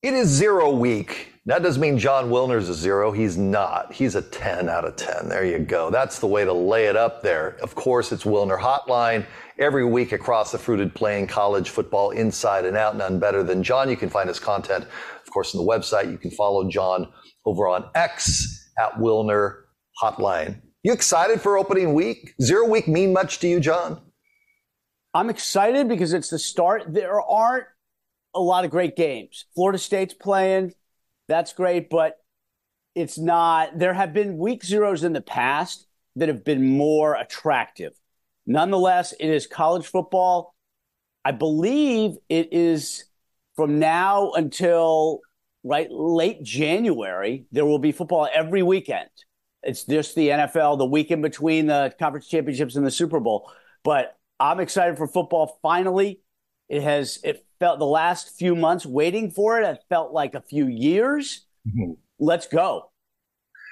It is 0 week. That doesn't mean Jon Wilner's a 0. He's not. He's a 10 out of 10. There you go. That's the way to lay it up there. Of course, it's Wilner Hotline every week across the fruited plain, college football inside and out. None better than Jon. You can find his content, of course, on the website. You can follow Jon over on X at Wilner Hotline. You excited for opening week? 0 week mean much to you, Jon? I'm excited because it's the start. There aren't a lot of great games. Florida State's playing. That's great, but it's not. There have been week zeros in the past that have been more attractive. Nonetheless, it is college football. I believe it is from now until late January. There will be football every weekend. It's just the NFL, the weekend between the conference championships and the Super Bowl. But I'm excited for football. Finally, it felt the last few months waiting for it. It felt like a few years. Mm-hmm. Let's go.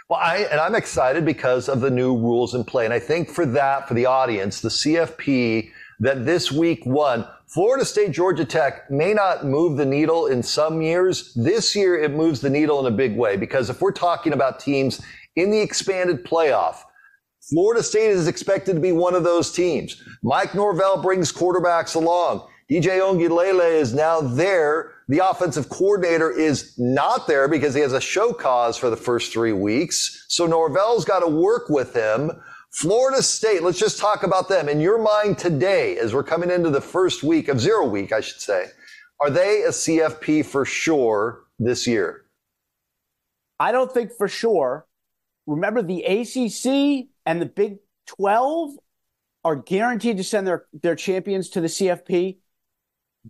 Well, I'm excited because of the new rules in play. And I think for the audience, the CFP that this week won, Florida State, Georgia Tech may not move the needle in some years. This year, it moves the needle in a big way, because if we're talking about teams in the expanded playoff, Florida State is expected to be one of those teams. Mike Norvell brings quarterbacks along. DJ Ongilele is now there. The offensive coordinator is not there because he has a show cause for the first 3 weeks. So Norvell's got to work with him. Florida State, let's just talk about them. In your mind today, as we're coming into the first week of 0 week, I should say, are they a CFP for sure this year? I don't think for sure. Remember, the ACC and the Big 12 are guaranteed to send their champions to the CFP.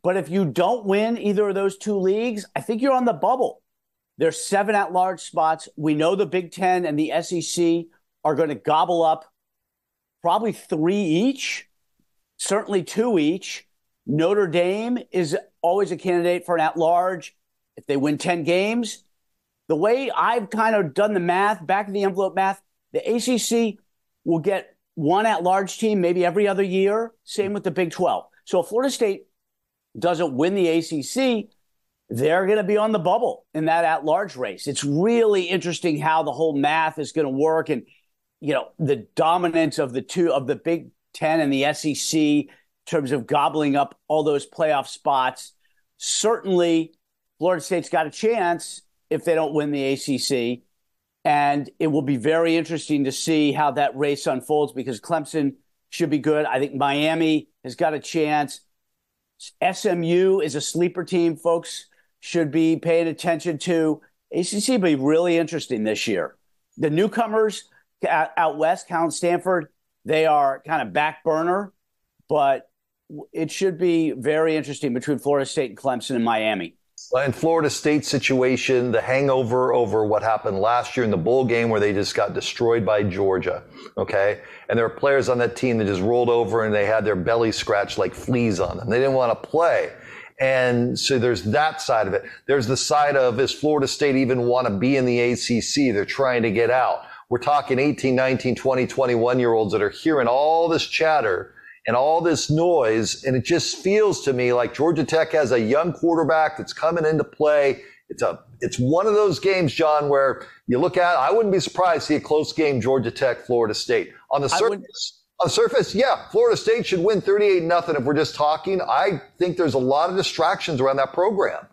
But if you don't win either of those two leagues, I think you're on the bubble. There's 7 at-large spots. We know the Big 10 and the SEC are going to gobble up probably 3 each, certainly 2 each. Notre Dame is always a candidate for an at-large if they win 10 games. The way I've kind of done the math, back-of-the-envelope math, the ACC will get one at-large team maybe every other year. Same with the Big 12. So if Florida State doesn't win the ACC, they're going to be on the bubble in that at-large race. It's really interesting how the whole math is going to work, and the dominance of the Big 10 and the SEC in terms of gobbling up all those playoff spots. Certainly, Florida State's got a chance if they don't win the ACC, and it will be very interesting to see how that race unfolds, because Clemson should be good. I think Miami has got a chance. SMU is a sleeper team folks should be paying attention to. ACC will be really interesting this year. The newcomers out west, Cal and Stanford, they are kind of back burner, but it should be very interesting between Florida State and Clemson and Miami. In Florida State's situation, the hangover over what happened last year in the bowl game where they just got destroyed by Georgia, okay? And there are players on that team that just rolled over and they had their belly scratched like fleas on them. They didn't want to play. And so there's that side of it. There's the side of, does Florida State even want to be in the ACC? They're trying to get out. We're talking 18, 19, 20, 21-year-olds that are hearing all this chatter and all this noise, and it just feels to me like Georgia Tech has a young quarterback that's coming into play. It's one of those games, Jon, where you look at, I wouldn't be surprised to see a close game, Georgia Tech, Florida State. On the surface, yeah, Florida State should win 38-0 if we're just talking. I think there's a lot of distractions around that program.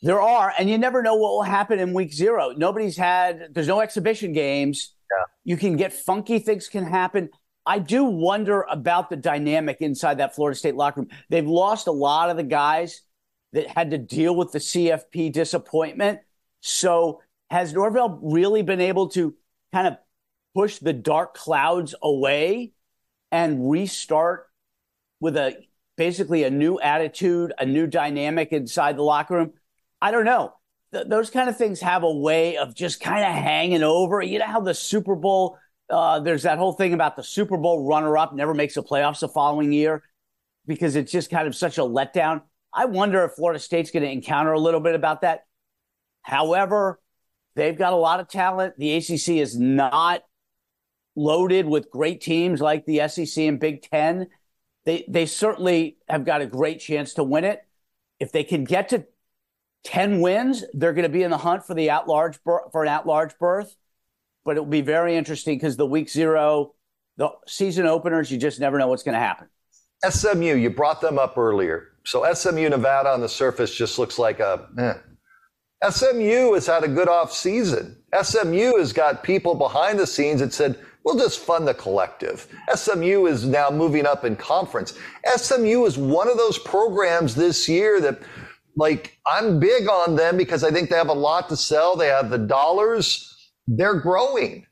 There are, and you never know what will happen in week 0. There's no exhibition games. Yeah. You can get funky, things can happen. I do wonder about the dynamic inside that Florida State locker room. They've lost a lot of the guys that had to deal with the CFP disappointment. So has Norvell really been able to kind of push the dark clouds away and restart with basically a new attitude, a new dynamic inside the locker room? I don't know. Those kind of things have a way of just kind of hanging over. You know how the Super Bowl, there's that whole thing about the Super Bowl runner-up never makes the playoffs the following year because it's just kind of such a letdown. I wonder if Florida State's going to encounter a little bit about that. However, they've got a lot of talent. The ACC is not loaded with great teams like the SEC and Big Ten. They certainly have got a great chance to win it. If they can get to 10 wins, they're going to be in the hunt for the for an at-large berth. But it will be very interesting because the week 0, the season openers, you just never know what's going to happen. SMU, you brought them up earlier. So SMU, Nevada on the surface just looks like SMU has had a good off season. SMU has got people behind the scenes that said, we'll just fund the collective. SMU is now moving up in conference. SMU is one of those programs this year that, like, I'm big on them because I think they have a lot to sell. They have the dollars. They're growing.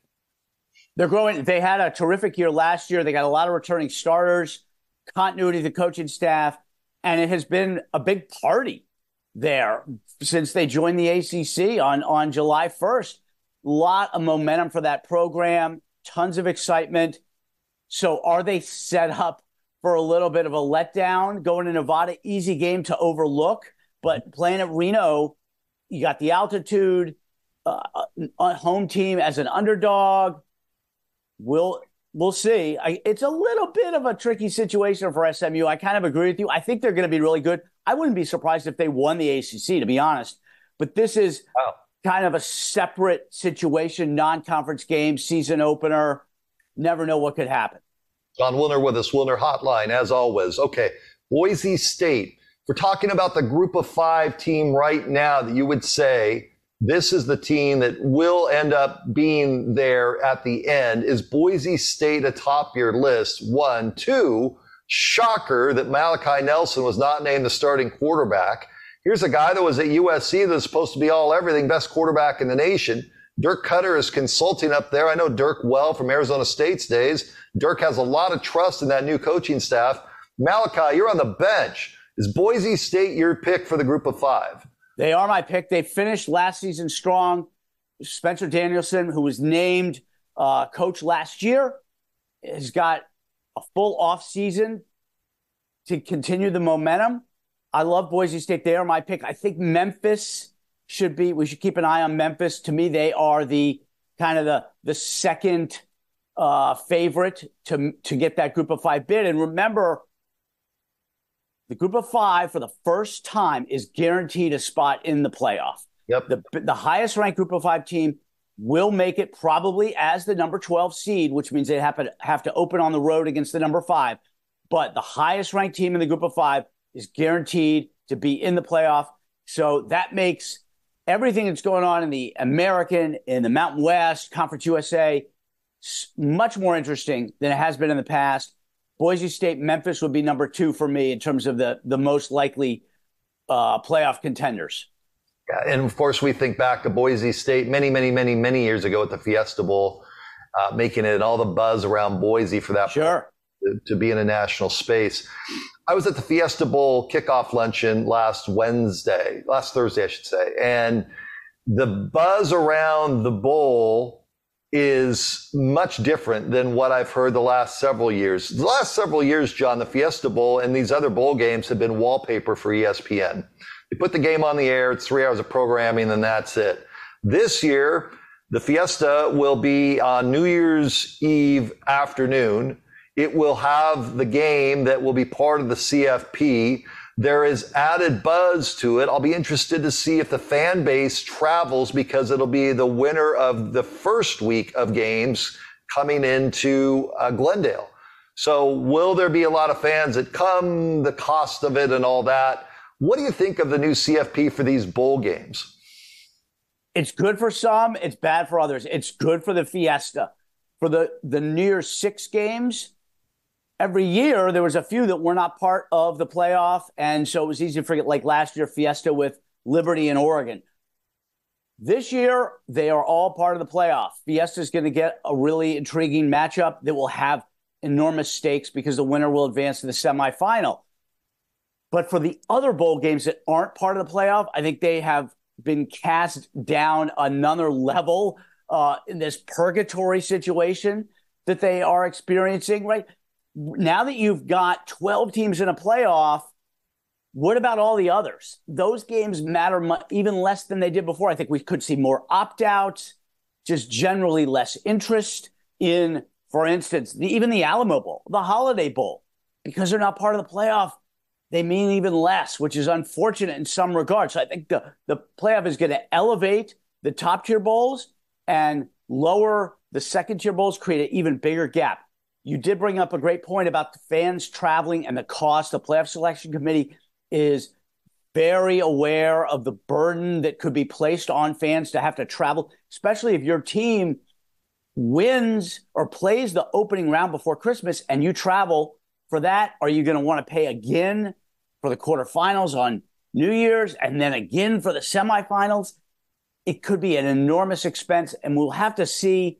They're growing. They had a terrific year last year. They got a lot of returning starters, continuity of the coaching staff, and it has been a big party there since they joined the ACC on July 1st. A lot of momentum for that program, tons of excitement. So are they set up for a little bit of a letdown? Going to Nevada, easy game to overlook, but playing at Reno, you got the altitude, home team as an underdog. We'll see. It's a little bit of a tricky situation for SMU. I kind of agree with you. I think they're going to be really good. I wouldn't be surprised if they won the ACC, to be honest. But this is kind of a separate situation, non-conference game, season opener. Never know what could happen. Jon Wilner with us, Wilner Hotline, as always. Okay, Boise State. We're talking about the Group of 5 team right now that you would say this is the team that will end up being there at the end. Is Boise State atop your list? 1, 2, shocker that Malachi Nelson was not named the starting quarterback. Here's a guy that was at USC that's supposed to be all everything, best quarterback in the nation. Dirk Cutter is consulting up there. I know Dirk well from Arizona State's days. Dirk has a lot of trust in that new coaching staff. Malachi, you're on the bench. Is Boise State your pick for the Group of 5? They are my pick. They finished last season strong. Spencer Danielson, who was named coach last year, has got a full offseason to continue the momentum. I love Boise State. They are my pick. I think Memphis we should keep an eye on Memphis. To me, they are the kind of the second favorite to get that Group of 5 bid. And remember, the Group of 5 for the first time is guaranteed a spot in the playoff. Yep. The highest ranked Group of 5 team will make it probably as the number 12 seed, which means they have to open on the road against the number 5. But the highest ranked team in the Group of 5 is guaranteed to be in the playoff. So that makes everything that's going on in the American, in the Mountain West, Conference USA, much more interesting than it has been in the past. Boise State, Memphis would be number 2 for me in terms of the most likely playoff contenders. Yeah, and of course, we think back to Boise State many years ago at the Fiesta Bowl, making it all the buzz around Boise for that to be in a national space. I was at the Fiesta Bowl kickoff luncheon last Thursday, I should say, and the buzz around the bowl is much different than what I've heard the last several years. The last several years, John, the Fiesta Bowl and these other bowl games have been wallpaper for ESPN. They put the game on the air, it's 3 hours of programming, and that's it. This year, the Fiesta will be on New Year's Eve afternoon. It will have the game that will be part of the CFP. There is added buzz to it. I'll be interested to see if the fan base travels because it'll be the winner of the first week of games coming into Glendale. So will there be a lot of fans that come, the cost of it and all that? What do you think of the new CFP for these bowl games? It's good for some. It's bad for others. It's good for the Fiesta. For the New Year's 6 games, every year, there was a few that were not part of the playoff, and so it was easy to forget, like last year, Fiesta with Liberty and Oregon. This year, they are all part of the playoff. Fiesta is going to get a really intriguing matchup that will have enormous stakes because the winner will advance to the semifinal. But for the other bowl games that aren't part of the playoff, I think they have been cast down another level in this purgatory situation that they are experiencing, right? Now that you've got 12 teams in a playoff, what about all the others? Those games matter even less than they did before. I think we could see more opt-outs, just generally less interest in, for instance, even the Alamo Bowl, the Holiday Bowl, because they're not part of the playoff. they mean even less, which is unfortunate in some regards. So I think the playoff is going to elevate the top tier bowls and lower the second tier bowls, create an even bigger gap. You did bring up a great point about the fans traveling and the cost. The playoff selection committee is very aware of the burden that could be placed on fans to have to travel, especially if your team wins or plays the opening round before Christmas and you travel for that. Are you going to want to pay again for the quarterfinals on New Year's and then again for the semifinals? It could be an enormous expense, and we'll have to see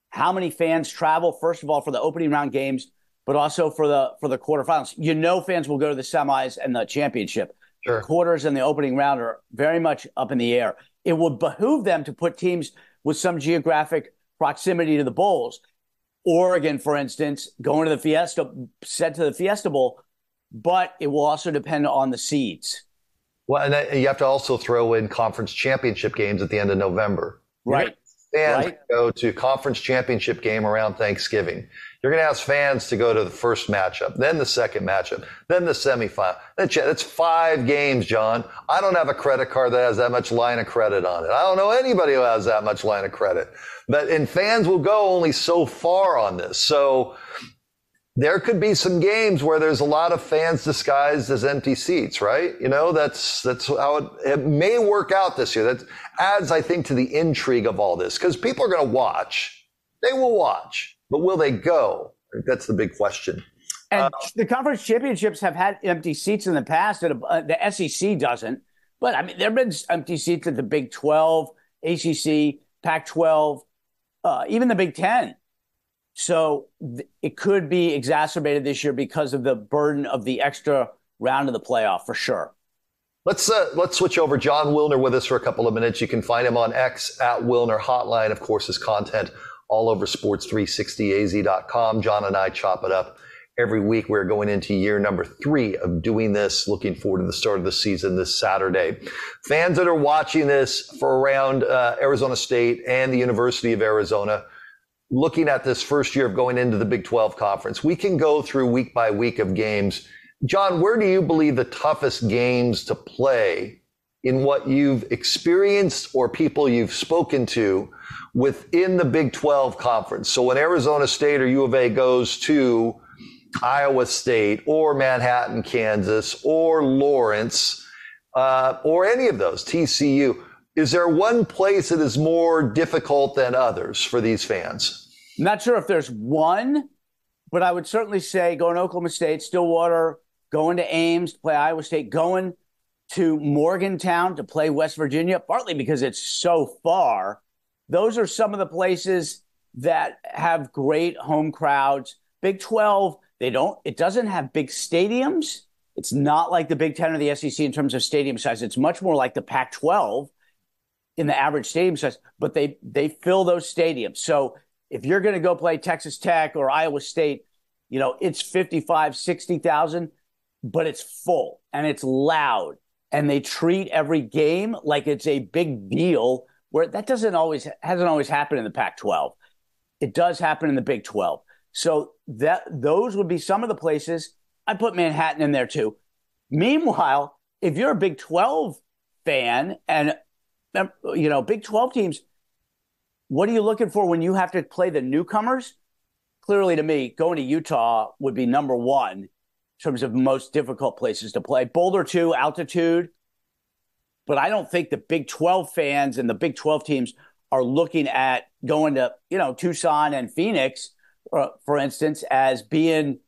how many fans travel, first of all, for the opening round games, but also for the quarterfinals. You know, fans will go to the semis and the championship. Sure. The quarters and the opening round are very much up in the air. It would behoove them to put teams with some geographic proximity to the bowls. Oregon, for instance, going to the Fiesta, set to the Fiesta Bowl, but it will also depend on the seeds. Well, and you have to also throw in conference championship games at the end of November. Right. Fans go to conference championship game around Thanksgiving. You're going to ask fans to go to the first matchup, then the second matchup, then the semifinal. That's 5 games, John. I don't have a credit card that has that much line of credit on it. I don't know anybody who has that much line of credit. And fans will go only so far on this. So there could be some games where there's a lot of fans disguised as empty seats, right? You know, that's how it may work out this year. That adds, I think, to the intrigue of all this, because people are going to watch. They will watch, but will they go? I think that's the big question. And the conference championships have had empty seats in the past, and the SEC doesn't. But I mean, there have been empty seats at the Big 12, ACC, Pac-12, even the Big 10. So it could be exacerbated this year because of the burden of the extra round of the playoff, for sure. Let's switch over. Jon Wilner with us for a couple of minutes. You can find him on X at Wilner Hotline. Of course, his content all over sports360az.com. John and I chop it up every week. We're going into year number 3 of doing this. Looking forward to the start of the season this Saturday. Fans that are watching this for around Arizona State and the University of Arizona, looking at this first year of going into the Big 12 conference, we can go through week by week of games. John, where do you believe the toughest games to play in what you've experienced or people you've spoken to within the Big 12 conference? So when Arizona State or U of A goes to Iowa State or Manhattan, Kansas, or Lawrence, or any of those, TCU, is there one place that is more difficult than others for these fans? I'm not sure if there's one, but I would certainly say going to Oklahoma State, Stillwater, going to Ames to play Iowa State, going to Morgantown to play West Virginia, partly because it's so far. Those are some of the places that have great home crowds. Big 12, it doesn't have big stadiums. It's not like the Big 10 or the SEC in terms of stadium size. It's much more like the Pac-12 in the average stadium size, but they fill those stadiums. So if you're going to go play Texas Tech or Iowa State, you know, it's 55, 60,000, but it's full and it's loud, and they treat every game like it's a big deal, where that hasn't always happened in the Pac-12. It does happen in the Big 12. So those would be some of the places. I put Manhattan in there too. Meanwhile, if you're a Big 12 fan and you know, Big 12 teams, what are you looking for when you have to play the newcomers? Clearly, to me, going to Utah would be number 1 in terms of most difficult places to play. Boulder, too, altitude. But I don't think the Big 12 fans and the Big 12 teams are looking at going to, you know, Tucson and Phoenix, for instance, as being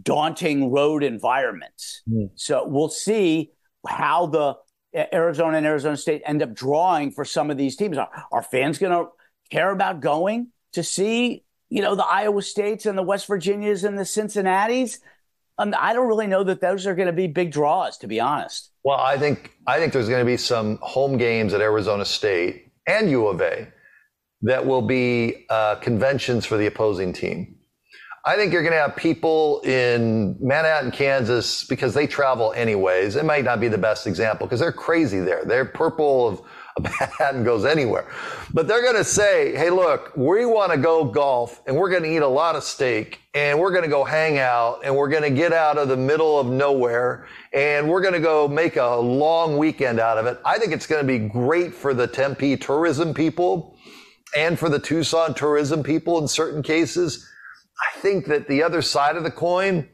daunting road environments. So we'll see how the Arizona and Arizona State end up drawing for some of these teams. Are fans going to care about going to see, you know, the Iowa States and the West Virginias and the Cincinnatis? I don't really know that those are going to be big draws, to be honest. Well, I think there's going to be some home games at Arizona State and U of A that will be conventions for the opposing team. I think you're going to have people in Manhattan, Kansas, because they travel anyways. It might not be the best example because they're crazy there. They're purple Manhattan goes anywhere. But they're going to say, hey, look, we want to go golf and we're going to eat a lot of steak and we're going to go hang out and we're going to get out of the middle of nowhere and we're going to go make a long weekend out of it. I think it's going to be great for the Tempe tourism people and for the Tucson tourism people in certain cases. I think that the other side of the coin,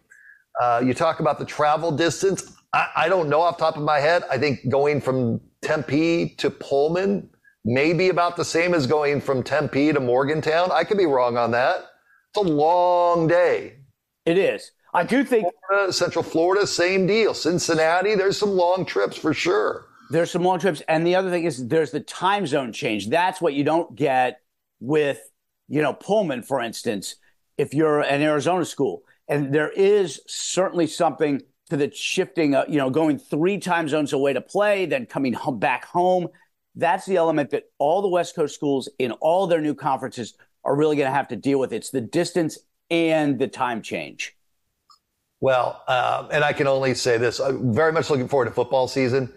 you talk about the travel distance. I don't know off the top of my head. I think going from Tempe to Pullman may be about the same as going from Tempe to Morgantown. I could be wrong on that. It's a long day. It is. I do think Central Florida, same deal. Cincinnati, there's some long trips for sure. There's some long trips. And the other thing is there's the time zone change. That's what you don't get with, Pullman, for instance, if you're an Arizona school. And there is certainly something to the shifting, going 3 time zones away to play, then coming back home. That's the element that all the West Coast schools in all their new conferences are really going to have to deal with. It's the distance and the time change. Well, and I can only say this, I'm very much looking forward to football season.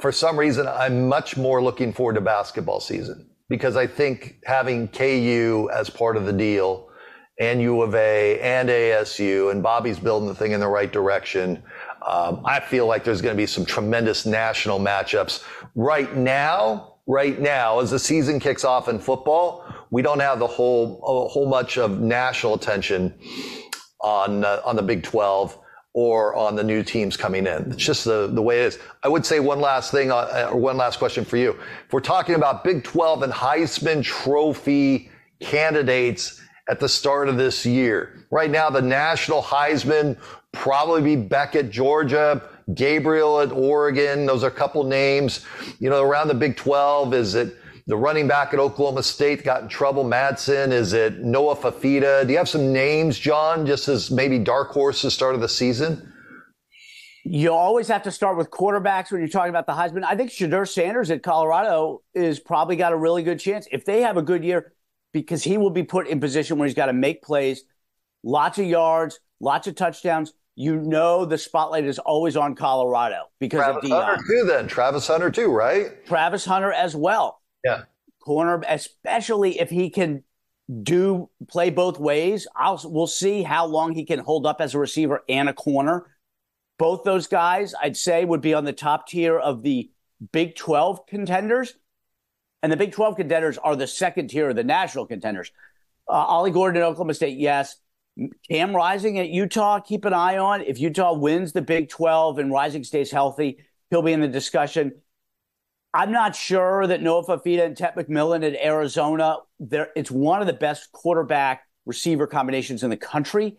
For some reason, I'm much more looking forward to basketball season because I think having KU as part of the deal and U of A and ASU, and Bobby's building the thing in the right direction. I feel like there's going to be some tremendous national matchups. Right now, as the season kicks off in football, we don't have a whole much of national attention on the Big 12 or on the new teams coming in. It's just the way it is. I would say one last thing, or one last question for you. If we're talking about Big 12 and Heisman Trophy candidates at the start of this year. Right now, the national Heisman probably be Beck at Georgia, Gabriel at Oregon. Those are a couple names. Around the Big 12, is it the running back at Oklahoma State got in trouble, Madsen? Is it Noah Fafita? Do you have some names, John, just as maybe dark horses start of the season? You always have to start with quarterbacks when you're talking about the Heisman. I think Shedeur Sanders at Colorado is probably got a really good chance. If they have a good year, because he will be put in position where he's got to make plays, lots of yards, lots of touchdowns. The spotlight is always on Colorado because of Deion. Travis Hunter too, then. Travis Hunter too, right? Travis Hunter as well. Yeah. Corner, especially if he can play both ways. We'll see how long he can hold up as a receiver and a corner. Both those guys, I'd say, would be on the top tier of the Big 12 contenders. And the Big 12 contenders are the second tier of the national contenders. Ollie Gordon at Oklahoma State, yes. Cam Rising at Utah, keep an eye on. If Utah wins the Big 12 and Rising stays healthy, he'll be in the discussion. I'm not sure that Noah Fafita and Tet McMillan at Arizona, it's one of the best quarterback receiver combinations in the country.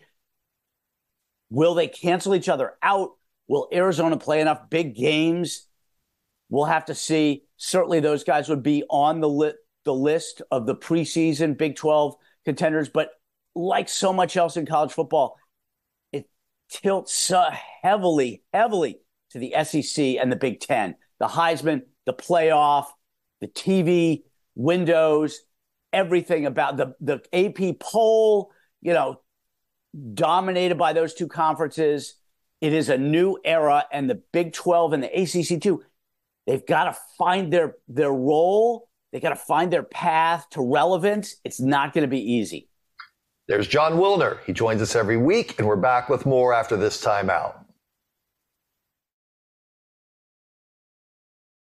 Will they cancel each other out? Will Arizona play enough big games? We'll have to see. Certainly those guys would be on the list of the preseason Big 12 contenders. But like so much else in college football, it tilts so heavily to the SEC and the Big 10. The Heisman, the playoff, the TV windows, everything about the AP poll, dominated by those two conferences. It is a new era, and the Big 12 and the ACC too. They've got to find their role. They got to find their path to relevance. It's not going to be easy. There's Jon Wilner. He joins us every week, and we're back with more after this timeout.